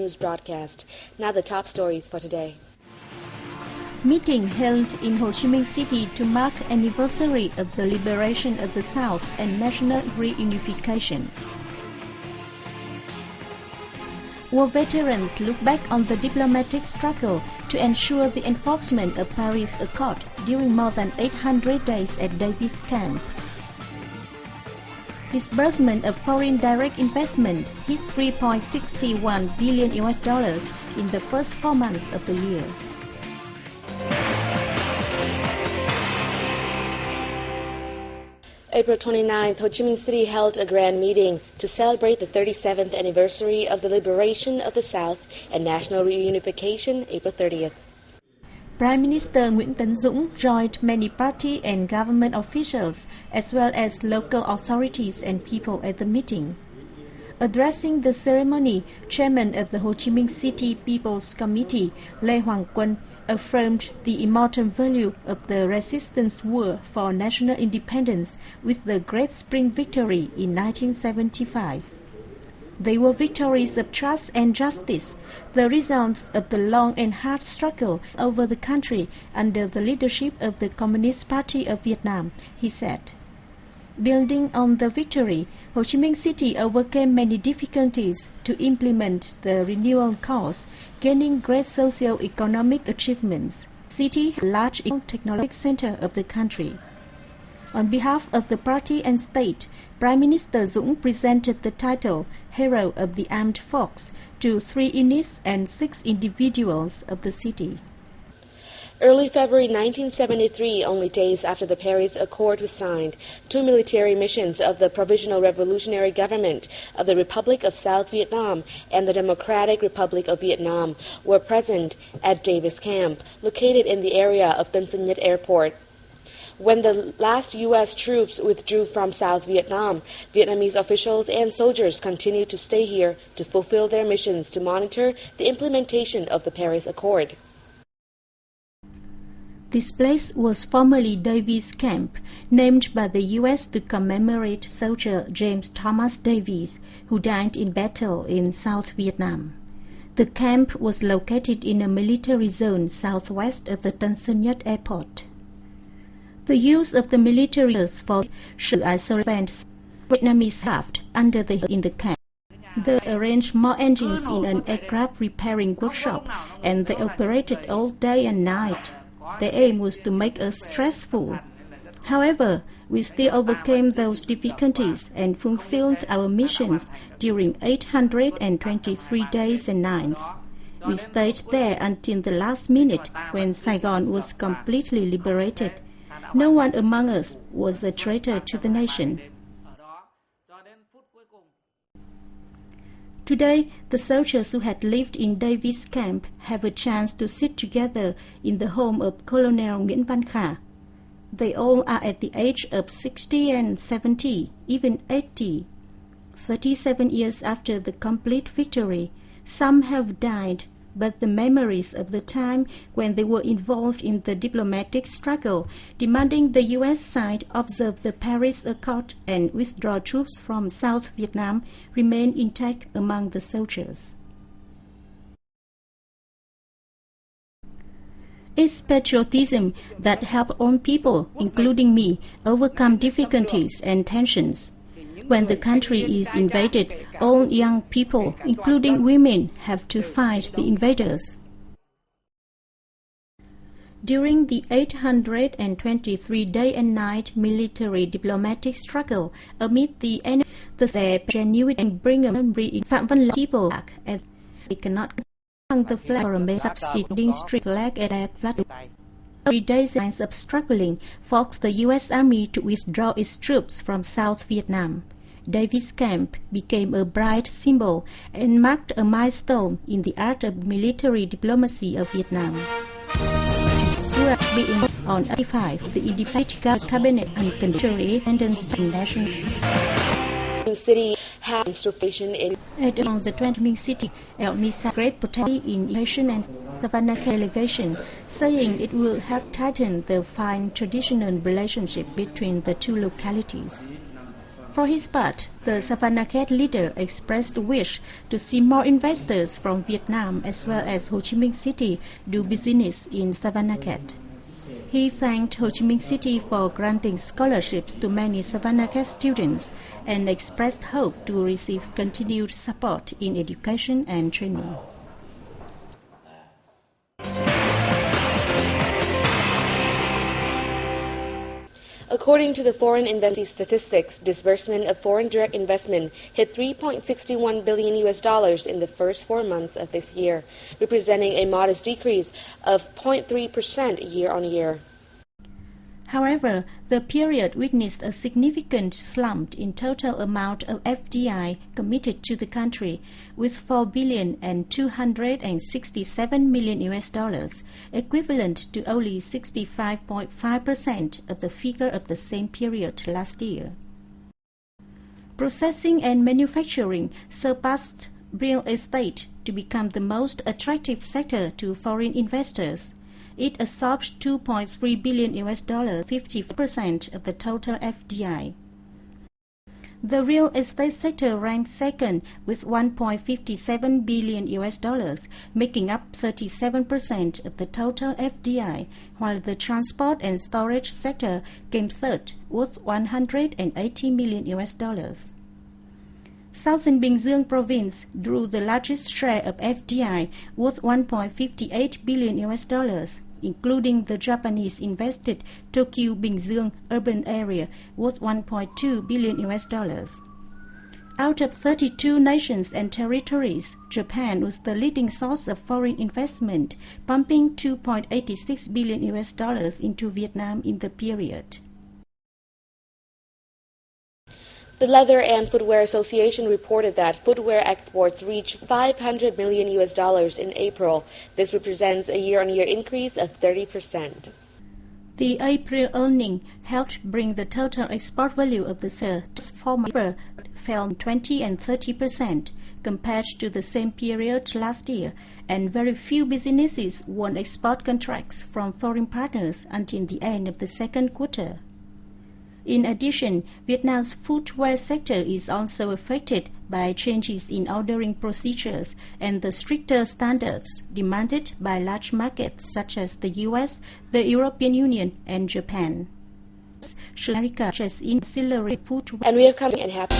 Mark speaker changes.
Speaker 1: news broadcast. Now the top stories for today.
Speaker 2: Meeting held in Ho Chi Minh City to mark anniversary of the liberation of the South and national reunification. War veterans look back on the diplomatic struggle to ensure the enforcement of Paris Accord during more than 800 days at Davis Camp. Disbursement of foreign direct investment hit $3.61 billion in the first 4 months of the year.
Speaker 1: April 29th, Ho Chi Minh City held a grand meeting to celebrate the 37th anniversary of the liberation of the South and national reunification, April 30th.
Speaker 2: Prime Minister Nguyễn Tấn Dũng joined many party and government officials, as well as local authorities and people at the meeting. Addressing the ceremony, Chairman of the Ho Chi Minh City People's Committee, Lê Hoàng Quân, affirmed the immortal value of the resistance war for national independence with the Great Spring Victory in 1975. They were victories of trust and justice, the results of the long and hard struggle over the country under the leadership of the Communist Party of Vietnam, he said. Building on the victory, Ho Chi Minh City overcame many difficulties to implement the renewal course, gaining great socio-economic achievements. City, a large technological center of the country. On behalf of the party and state, Prime Minister Dũng presented the title Hero of the Armed Forces to 3 units and 6 individuals of the city.
Speaker 1: Early February 1973, only days after the Paris Accord was signed, 2 military missions of the Provisional Revolutionary Government of the Republic of South Vietnam and the Democratic Republic of Vietnam were present at Davis Camp, located in the area of Tân Sơn Nhất Airport. When the last U.S. troops withdrew from South Vietnam, Vietnamese officials and soldiers continued to stay here to fulfill their missions to monitor the implementation of the Paris Accord.
Speaker 2: This place was formerly Davis Camp, named by the U.S. to commemorate soldier James Thomas Davis, who died in battle in South Vietnam. The camp was located in a military zone southwest of the Tân Sơn Nhất Airport. The use of the military for isolate Vietnamese craft under in the camp. They arranged more engines in an aircraft repairing workshop, and they operated all day and night. The aim was to make us stressful. However, we still overcame those difficulties and fulfilled our missions during 823 days and nights. We stayed there until the last minute when Saigon was completely liberated. No one among us was a traitor to the nation. Today, the soldiers who had lived in Davis Camp have a chance to sit together in the home of Colonel Nguyễn Văn Khả. They all are at the age of 60 and 70, even 80. 37 years after the complete victory, some have died, but the memories of the time when they were involved in the diplomatic struggle, demanding the U.S. side observe the Paris Accord and withdraw troops from South Vietnam, remain intact among the soldiers. It's patriotism that helped all people, including me, overcome difficulties and tensions. When the country is invaded, all young people, including women, have to fight the invaders. During the 823 day and night military diplomatic struggle amid the enemy, the genuine and bring a memory Phạm Văn Long people and they cannot hang the flag or a substituting street flag at that flag. 3 days of struggling forced the U.S. Army to withdraw its troops from South Vietnam. Davis Camp became a bright symbol and marked a milestone in the art of military diplomacy of Vietnam. Being on 85, the independent cabinet and conditionally independence national
Speaker 1: city has station in
Speaker 2: on the 20th city helped me great protection in education and Savannah delegation, saying it will help tighten the fine traditional relationship between the two localities. For his part, the Savannakhet leader expressed a wish to see more investors from Vietnam as well as Ho Chi Minh City do business in Savannakhet. He thanked Ho Chi Minh City for granting scholarships to many Savannakhet students and expressed hope to receive continued support in education and training.
Speaker 1: According to the Foreign Investment Statistics, disbursement of foreign direct investment hit $3.61 billion in the first 4 months of this year, representing a modest decrease of 0.3% year-on-year.
Speaker 2: However, the period witnessed a significant slump in total amount of FDI committed to the country, with $4,267 million, equivalent to only 65.5% of the figure of the same period last year. Processing and manufacturing surpassed real estate to become the most attractive sector to foreign investors. It absorbed $2.3 billion, 50% of the total FDI. The real estate sector ranked second with $1.57 billion, making up 37% of the total FDI, while the transport and storage sector came third with $180 million. Southern Bình Dương province drew the largest share of FDI with $1.58 billion, including the Japanese invested Tokyo Bình Dương urban area with $1.2 billion. Out of 32 nations and territories, Japan was the leading source of foreign investment, pumping $2.86 billion into Vietnam in the period.
Speaker 1: The Leather and Footwear Association reported that footwear exports reached $500 million in April. This represents a year-on-year increase of 30%.
Speaker 2: The April earning helped bring the total export value of the sector fell 20 and 30% compared to the same period last year, and very few businesses won export contracts from foreign partners until the end of the second quarter. In addition, Vietnam's footwear sector is also affected by changes in ordering procedures and the stricter standards demanded by large markets such as the US, the European Union, and Japan. America, as in ancillary footwear.
Speaker 1: And we are coming and happy.